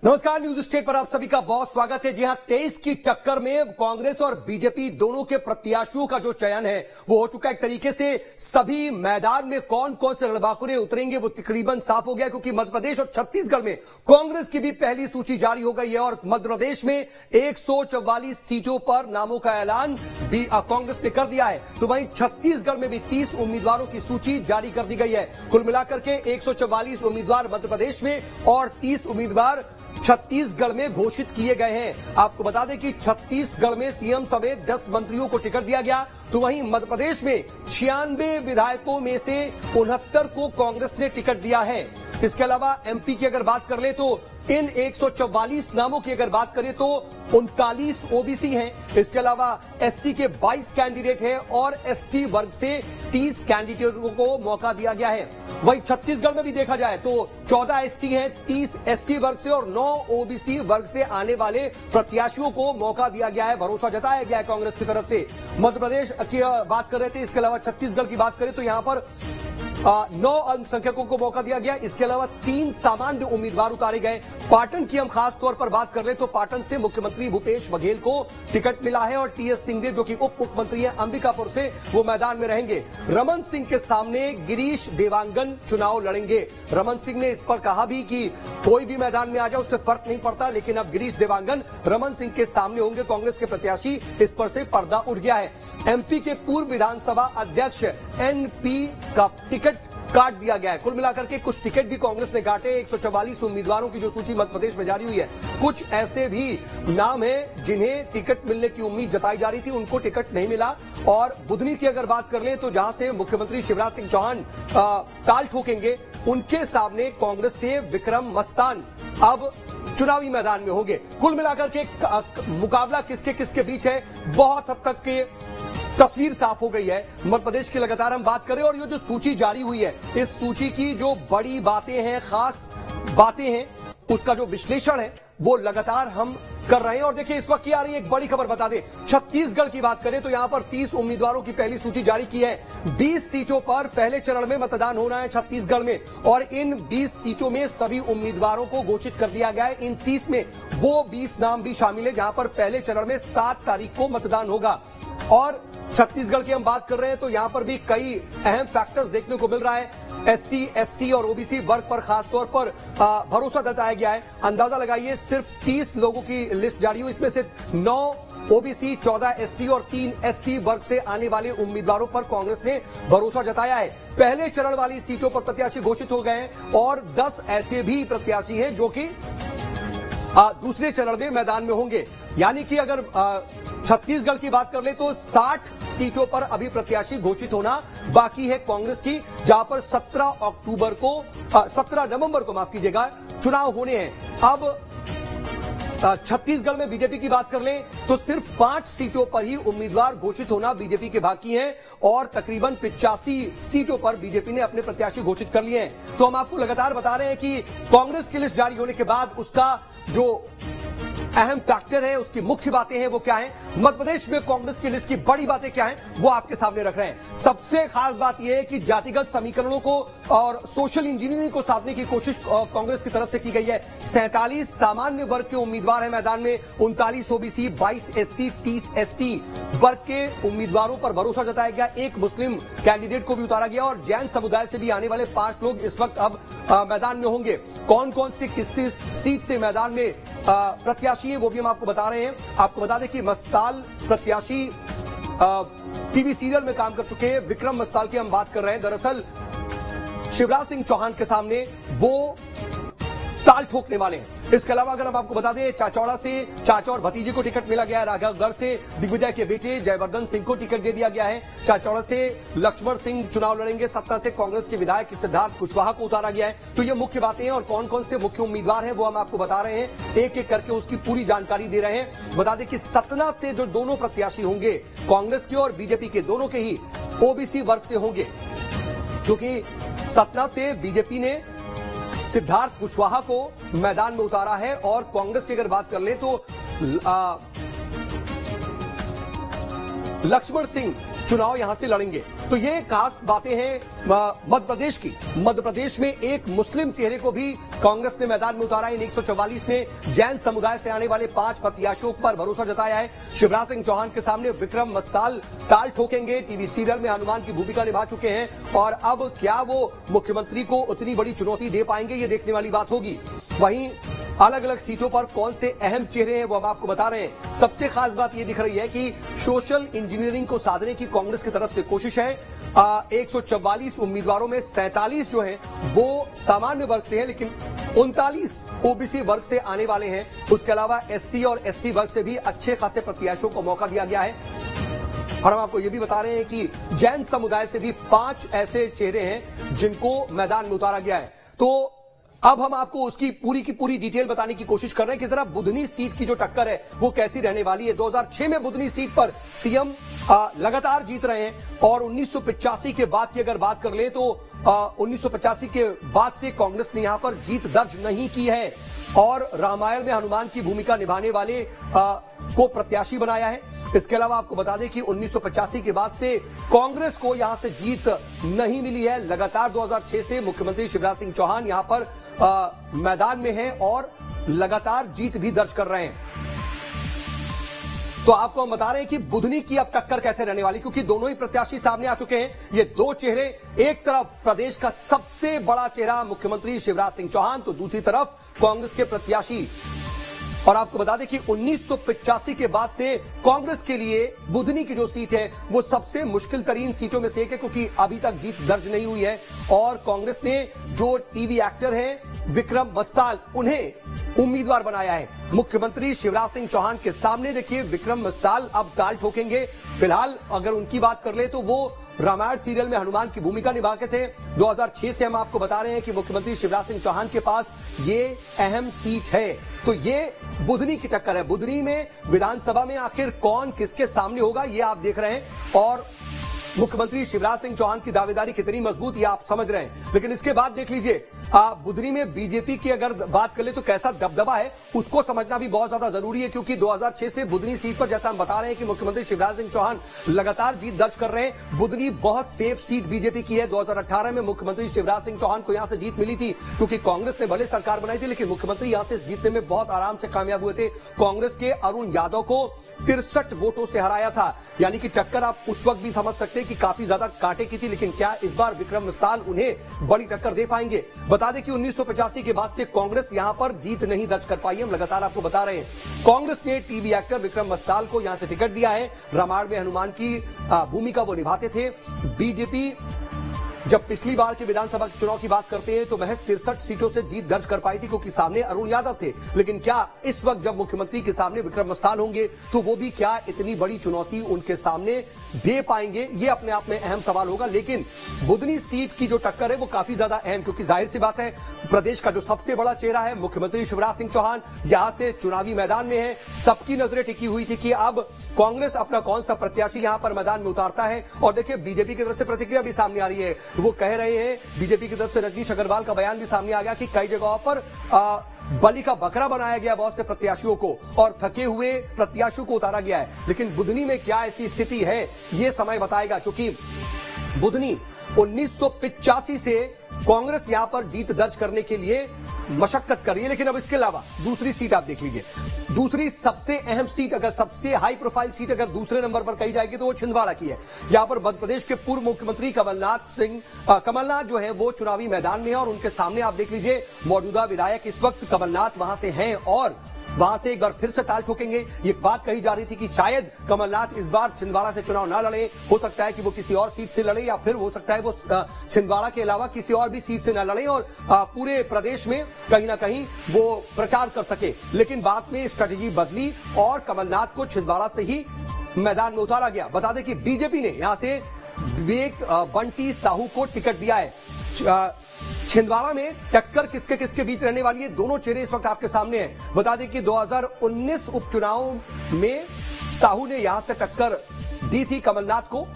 नमस्कार, news state पर आप सभी का बहुत स्वागत है। जी हां, 23 की टक्कर में कांग्रेस और बीजेपी दोनों के प्रत्याशियों का जो चयन है वो हो चुका है। एक तरीके से सभी मैदान में कौन कौन से लड़बाकुरे उतरेंगे वो तकरीबन साफ हो गया, क्योंकि मध्य प्रदेश और छत्तीसगढ़ में कांग्रेस की भी पहली सूची जारी हो गई है और मध्य प्रदेश में 144 सीटों पर नामों का ऐलान भी कांग्रेस ने कर दिया है। तो वहीं छत्तीसगढ़ में भी 30 उम्मीदवारों की सूची जारी कर दी गई है। कुल मिलाकर के 144 उम्मीदवार मध्य प्रदेश में और 30 उम्मीदवार छत्तीसगढ़ में घोषित किए गए हैं। आपको बता दें कि छत्तीसगढ़ में सीएम समेत 10 मंत्रियों को टिकट दिया गया, तो वहीं मध्य प्रदेश में 96 विधायकों में से 69 को कांग्रेस ने टिकट दिया है। इसके अलावा एमपी की अगर बात कर ले तो इन 144 नामों की अगर बात करें तो 39 ओबीसी हैं। इसके अलावा एससी के 22 कैंडिडेट हैं और एसटी वर्ग से 30 कैंडिडेटों को मौका दिया गया है। वहीं छत्तीसगढ़ में भी देखा जाए तो 14 एसटी हैं, 30 एससी वर्ग से और 9 ओबीसी वर्ग से आने वाले प्रत्याशियों को मौका दिया गया है, भरोसा जताया गया है कांग्रेस की तरफ से। मध्य प्रदेश की बात कर रहे थे, इसके अलावा छत्तीसगढ़ की बात करें तो यहां पर 9 अल्पसंख्यकों को मौका दिया गया। इसके अलावा 3 सामान्य उम्मीदवार उतारे गए। पाटन की हम खास तौर पर बात कर ले तो पाटन से मुख्यमंत्री भूपेश बघेल को टिकट मिला है और टीएस सिंहदेव जो कि उप मुख्यमंत्री है अंबिकापुर से, वो मैदान में रहेंगे। रमन सिंह के सामने गिरीश देवांगन चुनाव लड़ेंगे। रमन सिंह ने इस पर कहा भी कि कोई भी मैदान में आ जाए उससे फर्क नहीं पड़ता, लेकिन अब गिरीश देवांगन रमन सिंह के सामने होंगे कांग्रेस के प्रत्याशी। इस पर से पर्दा उठ गया है। एमपी के पूर्व विधानसभा अध्यक्ष एनपी का टिकट काट दिया गया है। कुल मिलाकर के कुछ टिकट भी कांग्रेस ने काटे। 144 उम्मीदवारों की जो सूची मध्य प्रदेश में जारी हुई है, कुछ ऐसे भी नाम हैं जिन्हें टिकट मिलने की उम्मीद जताई जा रही थी, उनको टिकट नहीं मिला। और बुधनी की अगर बात कर ले तो जहां से मुख्यमंत्री शिवराज सिंह चौहान ताल ठोकेंगे, उनके सामने कांग्रेस से विक्रम मस्तान अब चुनावी मैदान में होंगे। कुल मिलाकर के मुकाबला किसके किसके बीच है, बहुत हद तक के तस्वीर साफ हो गई है। मध्य प्रदेश की लगातार हम बात करें और ये जो सूची जारी हुई है, इस सूची की जो बड़ी बातें हैं, खास बातें हैं, उसका जो विश्लेषण है वो लगातार हम कर रहे हैं। और देखिए इस वक्त की आ रही एक बड़ी खबर बता दें, छत्तीसगढ़ की बात करें तो यहां पर 30 उम्मीदवारों की पहली सूची जारी की है। 20 सीटों पर पहले चरण में मतदान हो रहा है छत्तीसगढ़ में और इन 20 सीटों में सभी उम्मीदवारों को घोषित कर दिया गया है। इन 30 में वो 20 नाम भी शामिल है जहां पर पहले चरण में 7 तारीख को मतदान होगा। और छत्तीसगढ़ की हम बात कर रहे हैं तो यहां पर भी कई अहम फैक्टर्स देखने को मिल रहा है। एससी, एसटी और ओबीसी वर्ग पर खास तौर पर भरोसा जताया गया है। अंदाजा लगाइए, सिर्फ 30 लोगों की लिस्ट जारी हुई, इसमें से 9 ओबीसी, 14 एसटी और 3 एससी वर्ग से आने वाले उम्मीदवारों पर कांग्रेस ने भरोसा जताया है। पहले चरण वाली सीटों पर प्रत्याशी घोषित हो गए हैं और 10 ऐसे भी प्रत्याशी हैं जो कि दूसरे चरण में मैदान में होंगे। यानी कि अगर छत्तीसगढ़ की बात कर ले तो 60 सीटों पर अभी प्रत्याशी घोषित होना बाकी है कांग्रेस की, जहां पर 17 नवंबर को माफ कीजिएगा, चुनाव होने हैं। अब छत्तीसगढ़ में बीजेपी की बात कर लें तो सिर्फ 5 सीटों पर ही उम्मीदवार घोषित होना बीजेपी के बाकी हैं और तकरीबन 85 सीटों पर बीजेपी ने अपने प्रत्याशी घोषित कर लिए हैं। तो हम आपको लगातार बता रहे हैं कि कांग्रेस की लिस्ट जारी होने के बाद उसका जो अहम फैक्टर है, उसकी मुख्य बातें हैं वो क्या है, मध्य प्रदेश में कांग्रेस की लिस्ट की बड़ी बातें क्या हैं, वो आपके सामने रख रहे हैं। सबसे खास बात यह है कि जातिगत समीकरणों को और सोशल इंजीनियरिंग को साधने की कोशिश कांग्रेस की तरफ से की गई है। 47 सामान्य वर्ग के उम्मीदवार हैं मैदान में, 39 ओबीसी, 22 एससी, 30 एसटी वर्ग के उम्मीदवारों पर भरोसा जताया गया। एक मुस्लिम कैंडिडेट को भी उतारा गया और जैन समुदाय से भी आने वाले 5 लोग इस वक्त अब मैदान में होंगे। कौन कौन सी किस सीट से मैदान में प्रत्याशी है वो भी हम आपको बता रहे हैं। आपको बता दें कि मस्ताल प्रत्याशी टीवी सीरियल में काम कर चुके हैं, विक्रम मस्ताल की हम बात कर रहे हैं। दरअसल शिवराज सिंह चौहान के सामने वो ताल ठोकने वाले हैं। इसके अलावा अगर हम आपको बता दें, चाचौड़ा से चाचा और भतीजे को टिकट मिला गया है। राघवगढ़ से दिग्विजय के बेटे जयवर्धन सिंह को टिकट दे दिया गया है। चाचौड़ा से लक्ष्मण सिंह चुनाव लड़ेंगे। सतना से कांग्रेस के विधायक सिद्धार्थ कुशवाहा को उतारा गया है। तो ये मुख्य बातें हैं और कौन कौन से मुख्य उम्मीदवार हैं वो हम आपको बता रहे हैं, एक एक करके उसकी पूरी जानकारी दे रहे हैं। बता दें कि सतना से जो दोनों प्रत्याशी होंगे कांग्रेस के और बीजेपी के, दोनों के ही ओबीसी वर्ग से होंगे, क्योंकि सतना से बीजेपी ने सिद्धार्थ कुशवाहा को मैदान में उतारा है और कांग्रेस की अगर बात कर ले तो लक्ष्मण सिंह चुनाव यहां से लड़ेंगे। तो ये खास बातें हैं मध्य प्रदेश की। मध्य प्रदेश में एक मुस्लिम चेहरे को भी कांग्रेस ने मैदान में उतारा। इन 144 में जैन समुदाय से आने वाले 5 प्रत्याशियों पर भरोसा जताया है। शिवराज सिंह चौहान के सामने विक्रम मस्ताल ताल ठोकेंगे। टीवी सीरियल में हनुमान की भूमिका निभा चुके हैं और अब क्या वो मुख्यमंत्री को उतनी बड़ी चुनौती दे पाएंगे, ये देखने वाली बात होगी। वहीं अलग अलग सीटों पर कौन से अहम चेहरे हैं वो हम आपको बता रहे हैं। सबसे खास बात ये दिख रही है कि सोशल इंजीनियरिंग को साधने की कांग्रेस की तरफ से कोशिश है। 144 उम्मीदवारों में 47 जो हैं वो सामान्य वर्ग से हैं, लेकिन 39 ओबीसी वर्ग से आने वाले हैं। उसके अलावा एससी और एसटी वर्ग से भी अच्छे खासे प्रत्याशियों को मौका दिया गया है। और हम आपको यह भी बता रहे हैं कि जैन समुदाय से भी 5 ऐसे चेहरे हैं जिनको मैदान में उतारा गया है। तो अब हम आपको उसकी पूरी की पूरी डिटेल बताने की कोशिश कर रहे हैं कि जरा बुधनी सीट की जो टक्कर है वो कैसी रहने वाली है। 2006 में बुधनी सीट पर सीएम लगातार जीत रहे हैं और 1985 के बाद की अगर बात कर ले तो 1985 के बाद से कांग्रेस ने यहां पर जीत दर्ज नहीं की है और रामायण में हनुमान की भूमिका निभाने वाले को प्रत्याशी बनाया है। इसके अलावा आपको बता दें कि 1985 के बाद से कांग्रेस को यहां से जीत नहीं मिली है। लगातार 2006 से मुख्यमंत्री शिवराज सिंह चौहान यहां पर मैदान में हैं और लगातार जीत भी दर्ज कर रहे हैं। तो आपको हम बता रहे हैं कि बुधनी की अब टक्कर कैसे रहने वाली, क्योंकि दोनों ही प्रत्याशी सामने आ चुके हैं। ये दो चेहरे, एक तरफ प्रदेश का सबसे बड़ा चेहरा मुख्यमंत्री शिवराज सिंह चौहान, तो दूसरी तरफ कांग्रेस के प्रत्याशी। और आपको बता दें कि 1985 के बाद से कांग्रेस के लिए बुधनी की जो सीट है वो सबसे मुश्किल तरीन सीटों में से एक है, क्योंकि अभी तक जीत दर्ज नहीं हुई है। और कांग्रेस ने जो टीवी एक्टर हैं विक्रम मस्ताल, उन्हें उम्मीदवार बनाया है। मुख्यमंत्री शिवराज सिंह चौहान के सामने देखिए विक्रम मस्ताल अब ताल ठोकेंगे। फिलहाल अगर उनकी बात कर ले तो वो रामायण सीरियल में हनुमान की भूमिका निभा के थे। 2006 से हम आपको बता रहे हैं कि मुख्यमंत्री शिवराज सिंह चौहान के पास ये अहम सीट है। तो ये बुधनी की टक्कर है। बुधनी में विधानसभा में आखिर कौन किसके सामने होगा ये आप देख रहे हैं और मुख्यमंत्री शिवराज सिंह चौहान की दावेदारी कितनी मजबूत ये आप समझ रहे हैं। लेकिन इसके बाद देख लीजिए बुधनी में बीजेपी की अगर बात कर ले तो कैसा दबदबा है उसको समझना भी बहुत ज्यादा जरूरी है, क्योंकि 2006 से बुधनी सीट पर जैसा हम बता रहे हैं कि मुख्यमंत्री शिवराज सिंह चौहान लगातार जीत दर्ज कर रहे हैं। बुधनी बहुत सेफ सीट बीजेपी की है। 2018 में मुख्यमंत्री शिवराज सिंह चौहान को यहां से जीत मिली थी, क्योंकि कांग्रेस ने भले सरकार बनाई थी लेकिन मुख्यमंत्री यहां से जीतने में बहुत आराम से कामयाब हुए थे। कांग्रेस के अरुण यादव को 63 वोटों से हराया था, यानी कि टक्कर आप उस वक्त भी समझ सकते हैं कि काफी ज्यादा कांटे की थी। लेकिन क्या इस बार विक्रम मस्ताल उन्हें बड़ी टक्कर दे पाएंगे? बता दें कि 1985 के बाद से कांग्रेस यहां पर जीत नहीं दर्ज कर पाई। हम लगातार आपको बता रहे हैं कांग्रेस ने टीवी एक्टर विक्रम मस्ताल को यहां से टिकट दिया है। रामायण में हनुमान की भूमिका वो निभाते थे। बीजेपी जब पिछली बार के विधानसभा चुनाव की बात करते हैं तो महज 63 सीटों से जीत दर्ज कर पाई थी, क्योंकि सामने अरुण यादव थे। लेकिन क्या इस वक्त जब मुख्यमंत्री के सामने विक्रम मस्ताल होंगे तो वो भी क्या इतनी बड़ी चुनौती उनके सामने दे पाएंगे? ये अपने आप में अहम सवाल होगा। लेकिन बुधनी सीट की जो टक्कर है वो काफी ज्यादा अहम, क्योंकि जाहिर सी बात है प्रदेश का जो सबसे बड़ा चेहरा है मुख्यमंत्री शिवराज सिंह चौहान यहां से चुनावी मैदान में है। सबकी नजरें टिकी हुई थी कि अब कांग्रेस अपना कौन सा प्रत्याशी यहां पर मैदान में उतारता है। और देखिए बीजेपी की तरफ से प्रतिक्रिया भी सामने आ रही है। वो कह रहे हैं, बीजेपी की तरफ से रजनीश अग्रवाल का बयान भी सामने आ गया कि कई जगहों पर बलि का बकरा बनाया गया बहुत से प्रत्याशियों को और थके हुए प्रत्याशियों को उतारा गया है। लेकिन बुधनी में क्या ऐसी स्थिति है ये समय बताएगा, क्योंकि बुधनी 1985 से कांग्रेस यहां पर जीत दर्ज करने के लिए मशक्कत कर रही है। लेकिन अब इसके अलावा दूसरी सीट आप देख लीजिए। दूसरी सबसे अहम सीट, अगर सबसे हाई प्रोफाइल सीट अगर दूसरे नंबर पर कही जाएगी तो वो छिंदवाड़ा की है। यहां पर मध्य प्रदेश के पूर्व मुख्यमंत्री कमलनाथ जो है वो चुनावी मैदान में है और उनके सामने आप देख लीजिए मौजूदा विधायक इस वक्त कमलनाथ वहां से हैं और वहां से एक बार फिर से ताल ठोकेंगे। ये बात कही जा रही थी कि शायद कमलनाथ इस बार छिंदवाड़ा से चुनाव न लड़े, हो सकता है कि वो किसी और सीट से लड़े या फिर हो सकता है वो छिंदवाड़ा के अलावा किसी और भी सीट से न लड़े और पूरे प्रदेश में कहीं ना कहीं वो प्रचार कर सके। लेकिन बाद में स्ट्रेटेजी बदली और कमलनाथ को छिंदवाड़ा से ही मैदान में उतारा गया। बता दें कि बीजेपी ने यहां से विवेक बंटी साहू को टिकट दिया है। छिंदवाड़ा में टक्कर किसके किसके बीच रहने वाली है? दोनों चेहरे इस वक्त आपके सामने हैं। बता दें कि 2019 उपचुनाव में साहू ने यहां से टक्कर दी थी कमलनाथ को।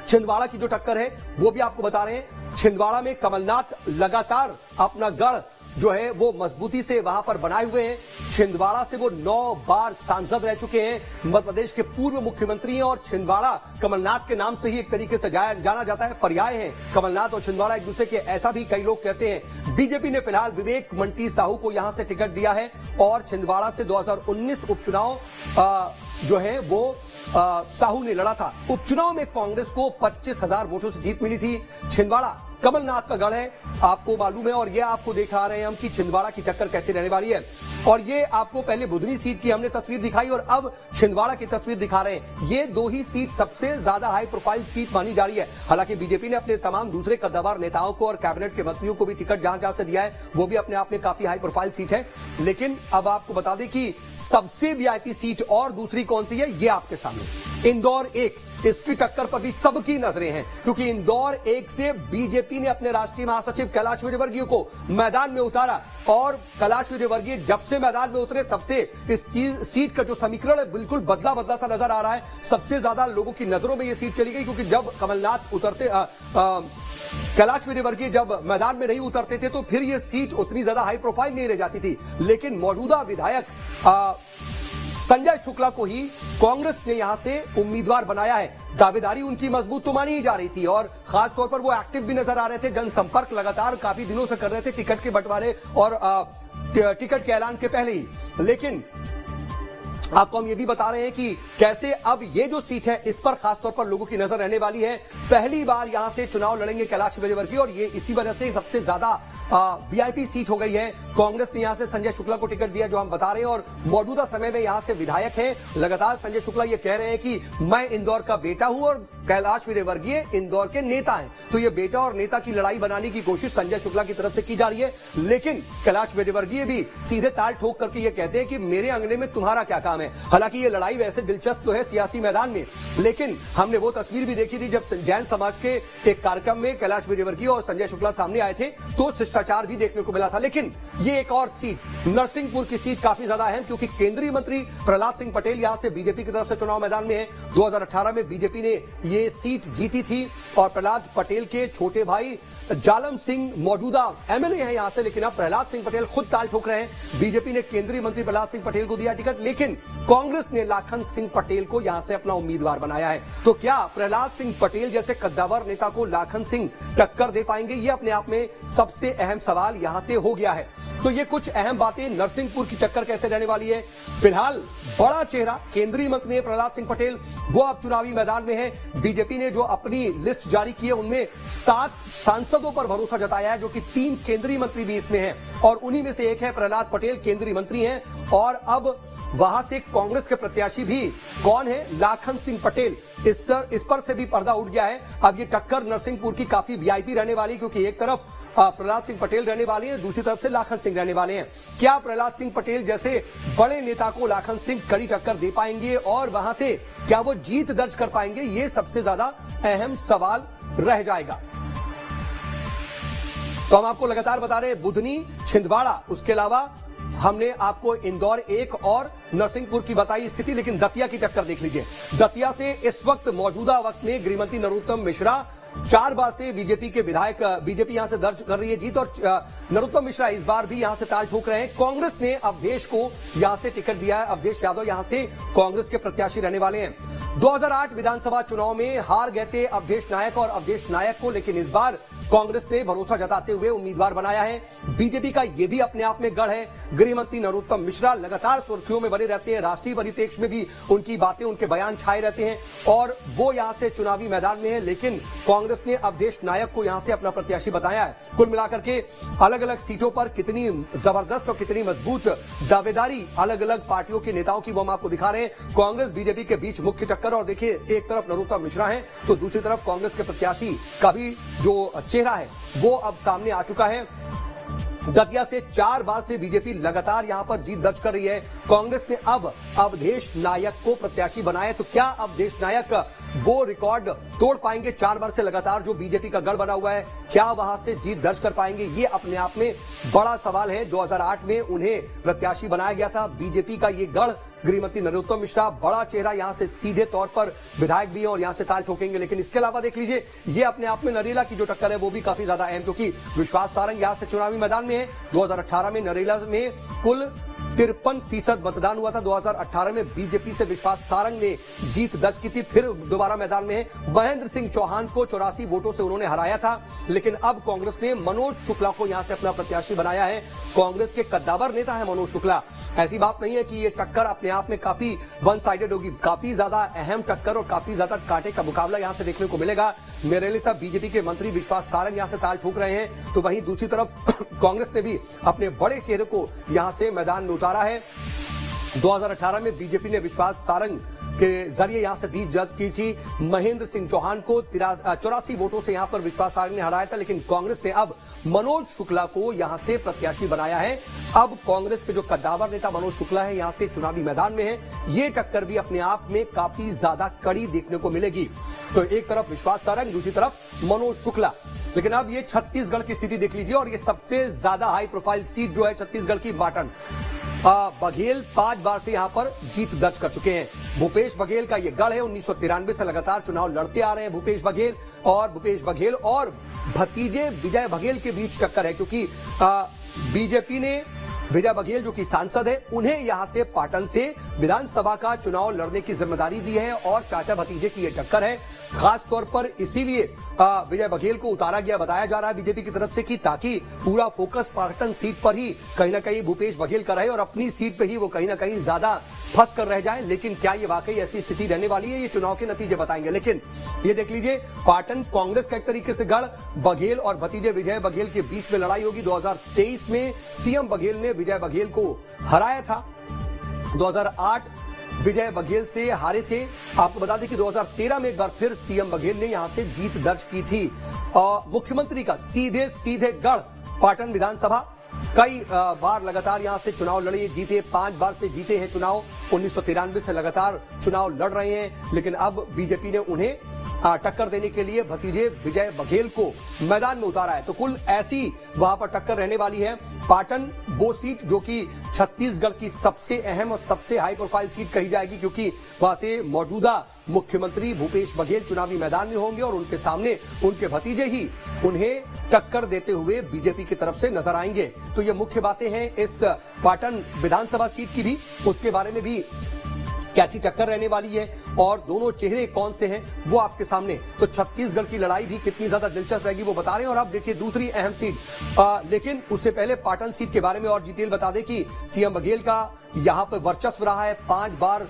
छिंदवाड़ा की जो टक्कर है वो भी आपको बता रहे हैं। छिंदवाड़ा में कमलनाथ लगातार अपना गढ़ जो है वो मजबूती से वहां पर बनाए हुए हैं। छिंदवाड़ा से वो 9 बार सांसद रह चुके हैं, मध्य प्रदेश के पूर्व मुख्यमंत्री हैं और छिंदवाड़ा कमलनाथ के नाम से ही एक तरीके से जाना जाता है, पर्याय है कमलनाथ और छिंदवाड़ा एक दूसरे के, ऐसा भी कई लोग कहते हैं। बीजेपी ने फिलहाल विवेक मंटी साहू को यहां से टिकट दिया है और छिंदवाड़ा से 2019 उपचुनाव जो है वो साहू ने लड़ा था। उपचुनाव में कांग्रेस को 25,000 वोटों से जीत मिली थी। छिंदवाड़ा कमलनाथ का गढ़ है, आपको मालूम है, और ये आपको दिखा रहे हैं हम कि छिंदवाड़ा की टक्कर कैसे रहने वाली है। और ये आपको पहले बुधनी सीट की हमने तस्वीर दिखाई और अब छिंदवाड़ा की तस्वीर दिखा रहे हैं। ये दो ही सीट सबसे ज्यादा हाई प्रोफाइल सीट मानी जा रही है। हालांकि बीजेपी ने अपने तमाम दूसरे कद्दावर नेताओं को और कैबिनेट के मंत्रियों को भी टिकट जहां जहां से दिया है, वो भी अपने आप में काफी हाई प्रोफाइल सीट है। लेकिन अब आपको बता दें कि सबसे वीआईपी सीट और दूसरी कौन सी है, ये आपके सामने इंदौर 1, इसकी टक्कर पर भी सबकी नजरें हैं, क्योंकि इंदौर 1 से बीजेपी ने अपने राष्ट्रीय महासचिव कैलाश विजयवर्गीय को मैदान में उतारा और कैलाश विजयवर्गीय जब से मैदान में उतरे तब से इस सीट का जो समीकरण है बिल्कुल बदला बदला सा नजर आ रहा है। सबसे ज्यादा लोगों की नजरों में यह सीट चली गई, क्योंकि जब कमलनाथ उतरते कैलाश विजयवर्गीय जब मैदान में नहीं उतरते थे तो फिर यह सीट उतनी ज्यादा हाई प्रोफाइल नहीं रह जाती थी। लेकिन मौजूदा विधायक संजय शुक्ला को ही कांग्रेस ने यहां से उम्मीदवार बनाया है। दावेदारी उनकी मजबूत तो मानी ही जा रही थी और खास तौर पर वो एक्टिव भी नजर आ रहे थे, जनसंपर्क लगातार काफी दिनों से कर रहे थे टिकट के बंटवारे और टिकट के ऐलान के पहले ही। लेकिन आपको हम ये भी बता रहे हैं कि कैसे अब ये जो सीट है इस पर खासतौर पर लोगों की नजर रहने वाली है। पहली बार यहां से चुनाव लड़ेंगे कैलाश विजयवर्गीय और ये इसी वजह से सबसे ज्यादा वीआईपी सीट हो गई है। कांग्रेस ने यहां से संजय शुक्ला को टिकट दिया, जो हम बता रहे हैं, और मौजूदा समय में यहां से विधायक हैं। लगातार संजय शुक्ला ये कह रहे हैं कि मैं इंदौर का बेटा हूं और कैलाश विजयवर्गीय इंदौर के नेता हैं। तो ये बेटा और नेता की लड़ाई बनाने की कोशिश संजय शुक्ला की तरफ से की जा रही है। लेकिन कैलाश विजयवर्गीय भी सीधे ताल ठोक करके ये कहते हैं कि मेरे अंगने में तुम्हारा क्या काम है। हालांकि ये लड़ाई वैसे दिलचस्प तो है सियासी मैदान में, लेकिन हमने वो तस्वीर भी देखी थी जब जैन समाज के एक कार्यक्रम में कैलाश विजयवर्गीय और संजय शुक्ला सामने आए थे तो शिष्टाचार भी देखने को मिला था। लेकिन ये एक और सीट नरसिंहपुर की सीट काफी ज्यादा अहम, क्योंकि केंद्रीय मंत्री प्रहलाद सिंह पटेल यहां से बीजेपी की तरफ से चुनाव मैदान में है। 2018 में बीजेपी ने ये सीट जीती थी और प्रहलाद पटेल के छोटे भाई जालम सिंह मौजूदा एमएलए हैं यहां से, लेकिन अब प्रहलाद सिंह पटेल खुद ताल ठोक रहे हैं। बीजेपी ने केंद्रीय मंत्री प्रहलाद सिंह पटेल को दिया टिकट, लेकिन कांग्रेस ने लाखन सिंह पटेल को यहां से अपना उम्मीदवार बनाया है। तो क्या प्रहलाद सिंह पटेल जैसे कद्दावर नेता को लाखन सिंह टक्कर दे पाएंगे, ये अपने आप में सबसे अहम सवाल यहां से हो गया है। तो ये कुछ अहम बातें, नरसिंहपुर की टक्कर कैसे रहने वाली है। फिलहाल बड़ा चेहरा केंद्रीय मंत्री प्रहलाद सिंह पटेल, वो अब चुनावी मैदान में है। बीजेपी ने जो अपनी लिस्ट जारी की है उनमें 7 सांसदों पर भरोसा जताया है, जो कि 3 केंद्रीय मंत्री भी इसमें हैं और उन्हीं में से एक है प्रहलाद पटेल, केंद्रीय मंत्री हैं। और अब वहां से कांग्रेस के प्रत्याशी भी कौन है, लाखन सिंह पटेल, इस पर से भी पर्दा उठ गया है। अब ये टक्कर नरसिंहपुर की काफी वीआईपी रहने वाली, क्योंकि एक तरफ प्रहलाद सिंह पटेल रहने वाले हैं, दूसरी तरफ से लाखन सिंह रहने वाले हैं। क्या प्रहलाद सिंह पटेल जैसे बड़े नेता को लाखन सिंह कड़ी टक्कर दे पाएंगे और वहां से क्या वो जीत दर्ज कर पाएंगे, ये सबसे ज्यादा अहम सवाल रह जाएगा। तो हम आपको लगातार बता रहे हैं बुधनी, छिंदवाड़ा, उसके अलावा हमने आपको इंदौर 1 और नरसिंहपुर की बताई स्थिति। लेकिन दतिया की टक्कर देख लीजिए। दतिया से इस वक्त मौजूदा वक्त में गृहमंत्री नरोत्तम मिश्रा 4 बार से बीजेपी के विधायक, बीजेपी यहां से दर्ज कर रही है जीत और नरोत्तम मिश्रा इस बार भी यहां से ताल ठोक रहे हैं। कांग्रेस ने अवधेश को यहां से टिकट दिया है, अवधेश यादव यहां से कांग्रेस के प्रत्याशी रहने वाले हैं। 2008 विधानसभा चुनाव में हार गए थे अवधेश नायक और अवधेश नायक को, लेकिन इस बार कांग्रेस ने भरोसा जताते हुए उम्मीदवार बनाया है। बीजेपी का यह भी अपने आप में गढ़ है। गृहमंत्री नरोत्तम मिश्रा लगातार सुर्खियों में बने रहते हैं, राष्ट्रीय परिप्रेक्ष्य में भी उनकी बातें, उनके बयान छाए रहते हैं और वो यहां से चुनावी मैदान में है। लेकिन कांग्रेस ने अवधेश नायक को यहां से अपना प्रत्याशी बताया है। कुल मिलाकर के अलग अलग सीटों पर कितनी जबरदस्त और कितनी मजबूत दावेदारी अलग अलग पार्टियों के नेताओं की, वो हम आपको दिखा रहे हैं। कांग्रेस बीजेपी के बीच मुख्य टक्कर, और देखिए एक तरफ नरोत्तम मिश्रा है तो दूसरी तरफ कांग्रेस के प्रत्याशी का भी जो चेहरा है वो अब सामने आ चुका है। दतिया से 4 बार से बीजेपी लगातार यहां पर जीत दर्ज कर रही है। कांग्रेस ने अब अवधेश नायक को प्रत्याशी बनाया, तो क्या अवधेश नायक वो रिकॉर्ड तोड़ पाएंगे? 4 बार से लगातार जो बीजेपी का गढ़ बना हुआ है, क्या वहां से जीत दर्ज कर पाएंगे? ये अपने आप में बड़ा सवाल है। 2008 में उन्हें प्रत्याशी बनाया गया था। बीजेपी का ये गढ़, गृहमंत्री नरोत्तम मिश्रा बड़ा चेहरा, यहां से सीधे तौर पर विधायक भी हैं और यहां से ताल ठोकेंगे। लेकिन इसके अलावा देख लीजिए, ये अपने आप में नरेला की जो टक्कर है वो भी काफी ज्यादा अहम, क्योंकि विश्वास सारंग यहां से चुनावी मैदान में है। 2018 में नरेला में कुल 53% मतदान हुआ था। 2018 में बीजेपी से विश्वास सारंग ने जीत दर्ज की थी। फिर दोबारा मैदान में है। महेंद्र सिंह चौहान को 84 वोटों से उन्होंने हराया था। लेकिन अब कांग्रेस ने मनोज शुक्ला को यहां से अपना प्रत्याशी बनाया है। कांग्रेस के कद्दावर नेता है मनोज शुक्ला। ऐसी बात नहीं है कि ये टक्कर अपने आप में काफी वन साइडेड होगी। काफी ज्यादा अहम टक्कर और काफी ज्यादा कांटे का मुकाबला यहां से देखने को मिलेगा। नरेला साहब बीजेपी के मंत्री विश्वास सारंग यहां से ताल ठोक रहे हैं, तो वहीं दूसरी तरफ कांग्रेस ने भी अपने बड़े चेहरे को यहां से मैदान में उतारा है। 2018 में बीजेपी ने विश्वास सारंग के जरिए यहां से जीत दर्ज की थी। महेंद्र सिंह चौहान को 84 वोटों से यहां पर विश्वास सारंग ने हराया था। लेकिन कांग्रेस ने अब मनोज शुक्ला को यहां से प्रत्याशी बनाया है। अब कांग्रेस के जो कद्दावर नेता मनोज शुक्ला है, यहां से चुनावी मैदान में है। ये टक्कर भी अपने आप में काफी ज्यादा कड़ी देखने को मिलेगी। तो एक तरफ विश्वास सारंग, दूसरी तरफ मनोज शुक्ला। लेकिन अब ये छत्तीसगढ़ की स्थिति देख लीजिए, और ये सबसे ज्यादा हाई प्रोफाइल सीट जो है छत्तीसगढ़ की, पाटन। बघेल 5 बार से यहां पर जीत दर्ज कर चुके हैं। भूपेश बघेल का यह गढ़ है। 1993 से लगातार चुनाव लड़ते आ रहे हैं भूपेश बघेल और भतीजे विजय बघेल के बीच टक्कर है, क्योंकि बीजेपी ने विजय बघेल जो कि सांसद है, उन्हें यहां से पाटन से विधानसभा का चुनाव लड़ने की जिम्मेदारी दी है और चाचा भतीजे की यह टक्कर है। खास तौर पर इसीलिए विजय बघेल को उतारा गया, बताया जा रहा है बीजेपी की तरफ से, कि ताकि पूरा फोकस पाटन सीट पर ही कहीं ना कहीं भूपेश बघेल का रहे और अपनी सीट पे ही वो कहीं ना कहीं ज्यादा फंस कर रह जाए। लेकिन क्या ये वाकई ऐसी स्थिति रहने वाली है, ये चुनाव के नतीजे बताएंगे। लेकिन ये देख लीजिए, पाटन कांग्रेस का एक तरीके से गढ़, बघेल और भतीजे विजय बघेल के बीच में लड़ाई होगी। 2023 में सीएम बघेल ने विजय बघेल को हराया था। 2008 विजय बघेल से हारे थे। आपको बता दें कि 2013 में एक बार फिर सीएम बघेल ने यहां से जीत दर्ज की थी। मुख्यमंत्री का सीधे गढ़ पाटन विधानसभा, कई बार लगातार यहां से चुनाव लड़े, जीते, 5 बार से जीते हैं चुनाव। 1993 से लगातार चुनाव लड़ रहे हैं। लेकिन अब बीजेपी ने उन्हें टक्कर देने के लिए भतीजे विजय बघेल को मैदान में उतारा है। तो कुल ऐसी वहां पर टक्कर रहने वाली है। पाटन वो सीट जो कि छत्तीसगढ़ की सबसे अहम और सबसे हाई प्रोफाइल सीट कही जाएगी, क्योंकि वहां से मौजूदा मुख्यमंत्री भूपेश बघेल चुनावी मैदान में होंगे और उनके सामने उनके भतीजे ही उन्हें टक्कर देते हुए बीजेपी की तरफ से नजर आएंगे। तो ये मुख्य बातें हैं इस पाटन विधानसभा सीट की भी, उसके बारे में भी कैसी टक्कर रहने वाली है और दोनों चेहरे कौन से हैं वो आपके सामने। तो छत्तीसगढ़ की लड़ाई भी कितनी ज्यादा दिलचस्प रहेगी वो बता रहे हैं। और अब देखिए दूसरी अहम सीट, लेकिन उससे पहले पाटन सीट के बारे में और डिटेल बता दें कि सीएम बघेल का यहां पर वर्चस्व रहा है। 5 बार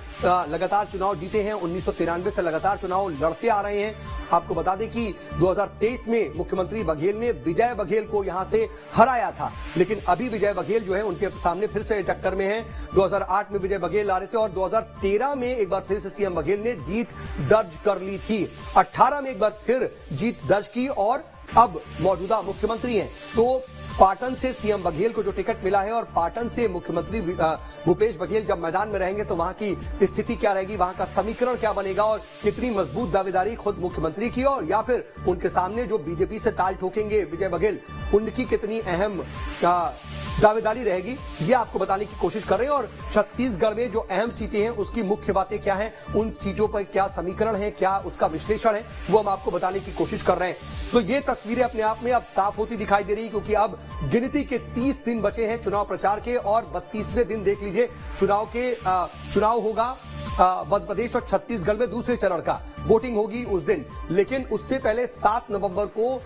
लगातार चुनाव जीते हैं। 1993 से लगातार चुनाव लड़ते आ रहे हैं। आपको बता दें कि 2023 में मुख्यमंत्री बघेल ने विजय बघेल को यहां से हराया था। लेकिन अभी विजय बघेल जो है उनके सामने फिर से टक्कर में है। 2008 में विजय बघेल आ रहे थे और 2013 में एक बार फिर से सीएम बघेल ने जीत दर्ज कर ली थी। 18 में एक बार फिर जीत दर्ज की और अब मौजूदा मुख्यमंत्री हैं। तो पाटन से सीएम बघेल को जो टिकट मिला है और पाटन से मुख्यमंत्री भूपेश बघेल जब मैदान में रहेंगे तो वहां की स्थिति क्या रहेगी, वहां का समीकरण क्या बनेगा और कितनी मजबूत दावेदारी खुद मुख्यमंत्री की और या फिर उनके सामने जो बीजेपी से ताल ठोकेंगे विजय बघेल, उनकी कितनी अहम दावेदारी रहेगी, ये आपको बताने की कोशिश कर रहे हैं। और छत्तीसगढ़ में जो अहम सीटें हैं उसकी मुख्य बातें क्या हैं, उन सीटों पर क्या समीकरण है, क्या उसका विश्लेषण है, वो हम आपको बताने की कोशिश कर रहे हैं। तो ये तस्वीरें अपने आप में अब साफ होती दिखाई दे रही है, क्योंकि अब गिनती के 30 दिन बचे हैं चुनाव प्रचार के और 32वें दिन देख लीजिए चुनाव होगा मध्य प्रदेश और छत्तीसगढ़ में दूसरे चरण का वोटिंग होगी उस दिन। लेकिन उससे पहले 7 नवंबर को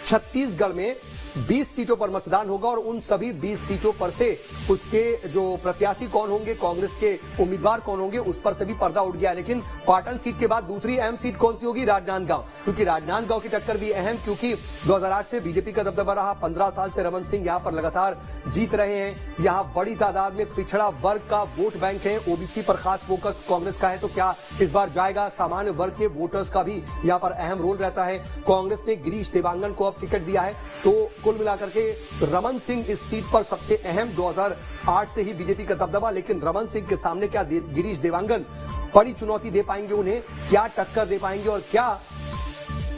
छत्तीसगढ़ में 20 सीटों पर मतदान होगा और उन सभी 20 सीटों पर से उसके जो प्रत्याशी कौन होंगे, कांग्रेस के उम्मीदवार कौन होंगे, उस पर से भी पर्दा उठ गया है। लेकिन पाटन सीट के बाद दूसरी अहम सीट कौन सी होगी, राजनांदगांव, क्योंकि राजनांदगांव की टक्कर भी अहम, क्योंकि 2008 से बीजेपी का दबदबा रहा। 15 साल से रमन सिंह यहां पर लगातार जीत रहे हैं। यहां बड़ी तादाद में पिछड़ा वर्ग का वोट बैंक है, ओबीसी पर खास फोकस कांग्रेस का है। तो क्या इस बार जाएगा, सामान्य वर्ग के वोटर्स का भी यहां पर अहम रोल रहता है। कांग्रेस ने गिरीश देवांगन को अब टिकट दिया है, तो कुल मिलाकर के रमन सिंह इस सीट पर सबसे अहम, 2008 से ही बीजेपी का दबदबा, लेकिन रमन सिंह के सामने क्या गिरीश देवांगन बड़ी चुनौती दे पाएंगे उन्हें, क्या टक्कर दे पाएंगे और क्या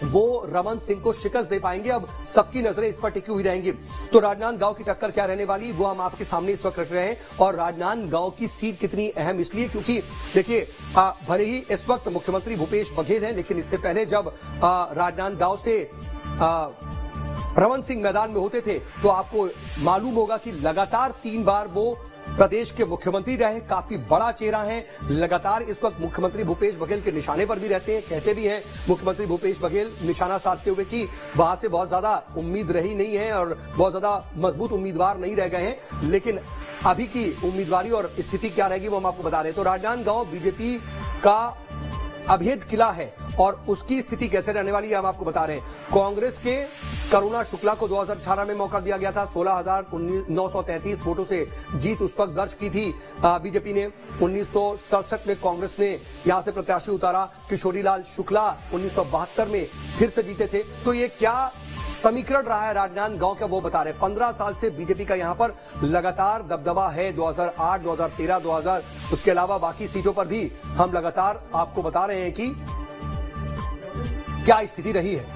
वो रमन सिंह को शिकस्त दे पाएंगे? अब सबकी नजरें इस पर टिकी हुई रहेंगी। तो राजनांदगांव की टक्कर क्या रहने वाली, वो हम आपके सामने इस वक्त रख रहे हैं। और राजनांदगांव की सीट कितनी अहम इसलिए क्योंकि देखिए, भले ही इस वक्त मुख्यमंत्री भूपेश बघेल हैं, लेकिन इससे पहले जब राजनांदगांव से रमन सिंह मैदान में होते थे तो आपको मालूम होगा कि लगातार 3 बार वो प्रदेश के मुख्यमंत्री रहे, काफी बड़ा चेहरा है, लगातार इस वक्त मुख्यमंत्री भूपेश बघेल के निशाने पर भी रहते हैं, कहते भी हैं मुख्यमंत्री भूपेश बघेल निशाना साधते हुए कि वहां से बहुत ज्यादा उम्मीद रही नहीं है और बहुत ज्यादा मजबूत उम्मीदवार नहीं रह गए हैं। लेकिन अभी की उम्मीदवारी और स्थिति क्या रहेगी वो हम आपको बता रहे हैं। तो राजनांदगांव बीजेपी का अभेद किला है और उसकी स्थिति कैसे रहने वाली है हम आपको बता रहे हैं। कांग्रेस के करुणा शुक्ला को 2018 में मौका दिया गया था, 16,933 वोटों से जीत उस वक्त दर्ज की थी बीजेपी ने। 1967 में कांग्रेस ने यहां से प्रत्याशी उतारा, किशोरीलाल शुक्ला 1972 में फिर से जीते थे। तो ये क्या समीकरण रहा है राजनांदगांव का वो बता रहे हैं। 15 साल से बीजेपी का यहां पर लगातार दबदबा है, 2008, 2013, 2000, उसके अलावा बाकी सीटों पर भी हम लगातार आपको बता रहे हैं कि क्या स्थिति रही है।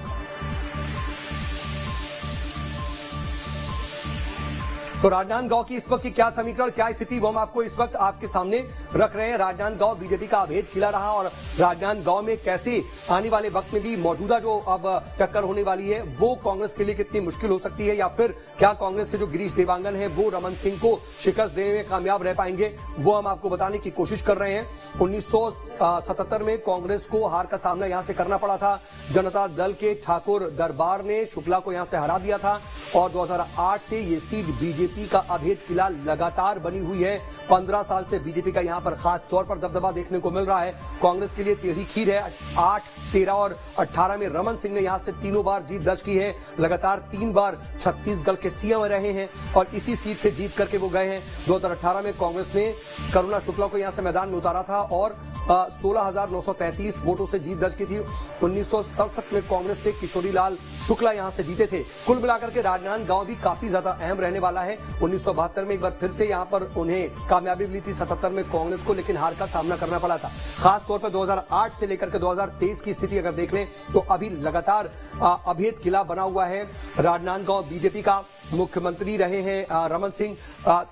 तो राजनांदगांव की इस वक्त की क्या समीकरण, क्या स्थिति, वो हम आपको इस वक्त आपके सामने रख रहे हैं। राजनांदगांव बीजेपी का अभेद किला रहा और राजनांदगांव में कैसे आने वाले वक्त में भी मौजूदा जो अब टक्कर होने वाली है वो कांग्रेस के लिए कितनी मुश्किल हो सकती है, या फिर क्या कांग्रेस के जो गिरीश देवांगन है वो रमन सिंह को शिकस्त देने में कामयाब रह पाएंगे, वो हम आपको बताने की कोशिश कर रहे हैं। 1977 में कांग्रेस को हार का सामना यहां से करना पड़ा था। जनता दल के ठाकुर दरबार ने शुक्ला को यहां से हरा दिया था और 2008 से ये सीट बीजेपी का अभेद किला लगातार बनी हुई है। 15 साल से बीजेपी का यहां पर खास तौर पर दबदबा देखने को मिल रहा है। कांग्रेस के लिए टेढ़ी खीर है। 8, 13 और 18 में रमन सिंह ने यहां से तीनों बार जीत दर्ज की है। लगातार 3 बार छत्तीसगढ़ के सीएम रहे हैं और इसी सीट से जीत करके वो गए हैं। 2018 में कांग्रेस ने करुणा शुक्ला को यहां से मैदान में उतारा था और 16,933 वोटों से जीत दर्ज की थी। 1967 में कांग्रेस से किशोरीलाल शुक्ला यहां से जीते थे। कुल मिलाकर के राजनांदगांव भी काफी ज्यादा अहम रहने वाला है। 1972 में एक बार फिर से यहां पर उन्हें कामयाबी मिली थी, 77 में कांग्रेस को, लेकिन हार का सामना करना पड़ा था। खास तौर पर 2008 से लेकर के 2023 की स्थिति अगर देख लें तो अभी लगातार अभेद किला बना हुआ है राजनांदगांव बीजेपी का। मुख्यमंत्री रहे हैं रमन सिंह,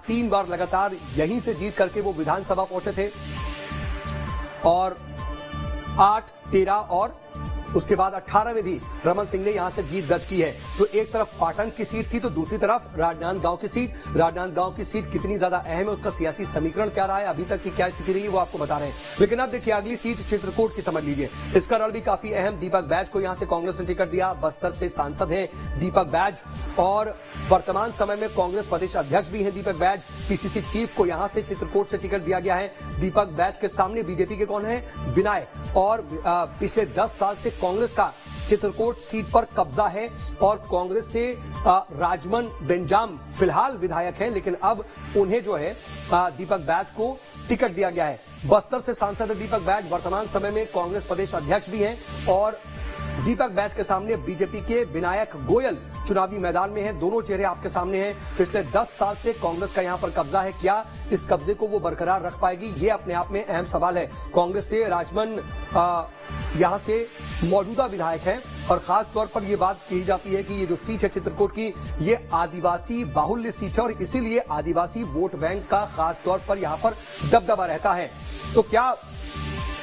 3 बार लगातार यहीं से जीत करके वो विधानसभा पहुंचे थे और 8, 13 और उसके बाद 18 में भी रमन सिंह ने यहां से जीत दर्ज की है। तो एक तरफ पाटन की सीट थी तो दूसरी तरफ राजनांदगांव की सीट। राजनांदगांव की सीट कितनी ज्यादा अहम है, उसका सियासी समीकरण क्या रहा है, अभी तक की क्या स्थिति रही है वो आपको बता रहे हैं। लेकिन अब देखिए अगली सीट चित्रकूट की समझ लीजिए, इसका रण भी काफी अहम। दीपक बैज को यहां से कांग्रेस ने टिकट दिया। बस्तर से सांसद है दीपक बैज और वर्तमान समय में कांग्रेस प्रदेश अध्यक्ष भी है दीपक बैज। पीसीसी चीफ को यहां से चित्रकूट से टिकट दिया गया है। दीपक बैज के सामने बीजेपी के कौन है, विनायक, और पिछले 10 साल से कांग्रेस का चित्रकूट सीट पर कब्जा है और कांग्रेस से राजमन बेंजाम फिलहाल विधायक हैं, लेकिन अब उन्हें जो है दीपक बैज को टिकट दिया गया है। बस्तर से सांसद दीपक बैज वर्तमान समय में कांग्रेस प्रदेश अध्यक्ष भी हैं और दीपक बैज के सामने बीजेपी के विनायक गोयल चुनावी मैदान में हैं। दोनों चेहरे आपके सामने हैं। पिछले 10 साल से कांग्रेस का यहां पर कब्जा है, क्या इस कब्जे को वो बरकरार रख पाएगी, ये अपने आप में अहम सवाल है। कांग्रेस से राजमन यहां से मौजूदा विधायक हैं और खास तौर पर यह बात कही जाती है कि ये जो सीट है चित्रकूट की, ये आदिवासी बाहुल्य सीट है और इसीलिए आदिवासी वोट बैंक का खास तौर पर यहां पर दबदबा रहता है। तो क्या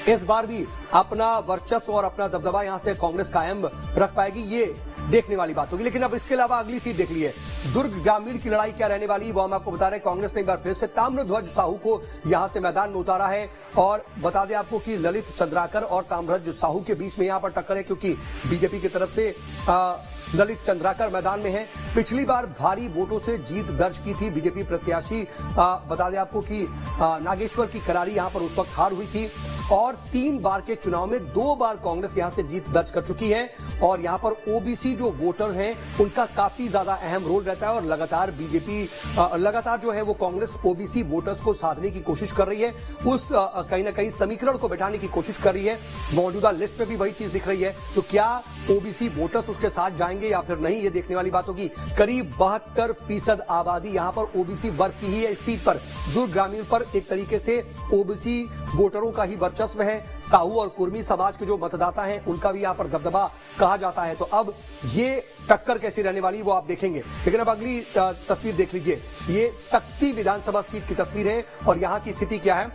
इस बार भी अपना वर्चस्व और अपना दबदबा यहां से कांग्रेस कायम रख पाएगी, ये देखने वाली बात होगी। लेकिन अब इसके अलावा अगली सीट देख लीजिए, दुर्ग ग्रामीण की लड़ाई क्या रहने वाली वो हम आपको बता रहे हैं। कांग्रेस ने एक बार फिर से ताम्रध्वज साहू को यहां से मैदान में उतारा है और बता दें आपको कि ललित चंद्राकर और ताम्रध्वज साहू के बीच में यहां पर टक्कर है, क्योंकि बीजेपी की तरफ से ललित चंद्राकर मैदान में है। पिछली बार भारी वोटों से जीत दर्ज की थी बीजेपी प्रत्याशी, बता दें आपको कि नागेश्वर की करारी यहां पर उस वक्त हार हुई थी और 3 बार के चुनाव में 2 बार कांग्रेस यहां से जीत दर्ज कर चुकी है और यहां पर ओबीसी जो वोटर हैं उनका काफी ज्यादा अहम रोल रहता है और लगातार बीजेपी लगातार जो है वो कांग्रेस ओबीसी वोटर्स को साधने की कोशिश कर रही है, उस कहीं ना कहीं समीकरण को बैठाने की कोशिश कर रही है। मौजूदा लिस्ट में भी वही चीज दिख रही है, तो क्या ओबीसी वोटर्स उसके साथ जाएंगे या फिर नहीं, ये देखने वाली बात होगी। करीब 72% आबादी यहां पर ओबीसी वर्ग की ही है इस सीट पर। दुर्ग ग्रामीण पर एक तरीके से ओबीसी वोटरों का ही वर्चस्व है। साहू और कुर्मी समाज के जो मतदाता हैं उनका भी यहां पर दबदबा कहा जाता है। तो अब ये टक्कर कैसी रहने वाली वो आप देखेंगे। लेकिन अब अगली तस्वीर देख लीजिए, ये सक्ती विधानसभा सीट की तस्वीर है और यहां की स्थिति क्या है।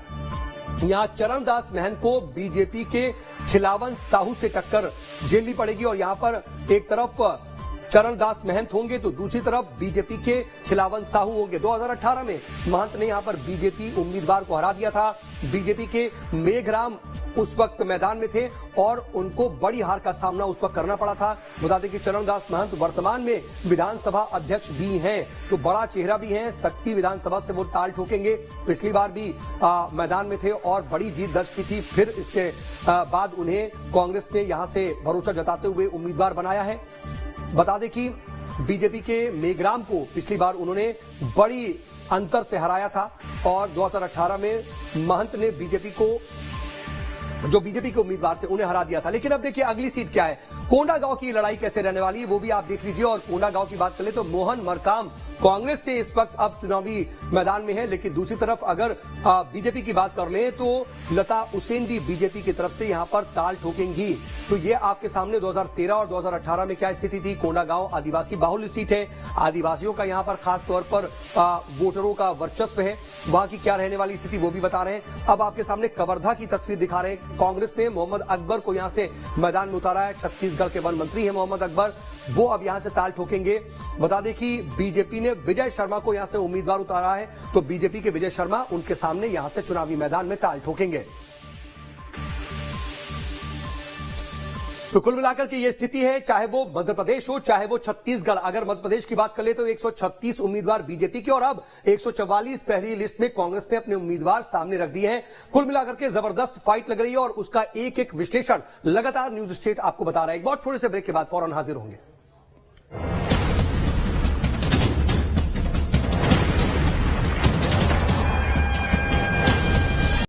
यहां चरणदास महंत को बीजेपी के खिलावन साहू से टक्कर झेलनी पड़ेगी और यहां पर एक तरफ चरणदास महंत होंगे तो दूसरी तरफ बीजेपी के खिलावन साहू होंगे। 2018 में महंत ने यहां पर बीजेपी उम्मीदवार को हरा दिया था। बीजेपी के मेघराम उस वक्त मैदान में थे और उनको बड़ी हार का सामना उस वक्त करना पड़ा था। बता दें कि चरणदास महंत वर्तमान में विधानसभा अध्यक्ष भी हैं, तो बड़ा चेहरा भी है। सक्ती विधानसभा से वो ताल ठोकेंगे। पिछली बार भी मैदान में थे और बड़ी जीत दर्ज की थी। फिर इसके बाद उन्हें कांग्रेस ने यहां से भरोसा जताते हुए उम्मीदवार बनाया है। बता दें कि बीजेपी के मेघराम को पिछली बार उन्होंने बड़ी अंतर से हराया था और 2018 में महंत ने जो बीजेपी के उम्मीदवार थे उन्हें हरा दिया था। लेकिन अब देखिए अगली सीट क्या है। कोंडागांव की लड़ाई कैसे रहने वाली है वो भी आप देख लीजिए। और कोंडागांव की बात करें तो मोहन मरकाम कांग्रेस से इस वक्त अब चुनावी मैदान में है, लेकिन दूसरी तरफ अगर बीजेपी की बात कर ले तो लता हुसैन भी बीजेपी की तरफ से यहां पर ताल ठोकेंगी। तो ये आपके सामने 2013 और 2018 में क्या स्थिति थी। कोंडागांव आदिवासी बाहुल्य सीट है, आदिवासियों का यहां पर खास तौर पर वोटरों का वर्चस्व है। वहां की क्या रहने वाली स्थिति वो भी बता रहे हैं। अब आपके सामने कवर्धा की तस्वीर दिखा रहे हैं। कांग्रेस ने मोहम्मद अकबर को यहां से मैदान में उतारा है। छत्तीसगढ़ के वन मंत्री हैं मोहम्मद अकबर, वो अब यहां से ताल ठोकेंगे। बता दें कि बीजेपी ने विजय शर्मा को यहां से उम्मीदवार उतारा है, तो बीजेपी के विजय शर्मा उनके सामने यहां से चुनावी मैदान में ताल ठोकेंगे। तो कुल मिलाकर के ये स्थिति है, चाहे वो मध्य प्रदेश हो चाहे वो छत्तीसगढ़। अगर मध्य प्रदेश की बात कर ले तो 136 उम्मीदवार बीजेपी के और अब 144 पहली लिस्ट में कांग्रेस ने अपने उम्मीदवार सामने रख दिए हैं। कुल मिलाकर के जबरदस्त फाइट लग रही है और उसका एक एक विश्लेषण लगातार न्यूज स्टेट आपको बता रहा है। एक बहुत छोटे से ब्रेक के बाद फौरन हाजिर होंगे।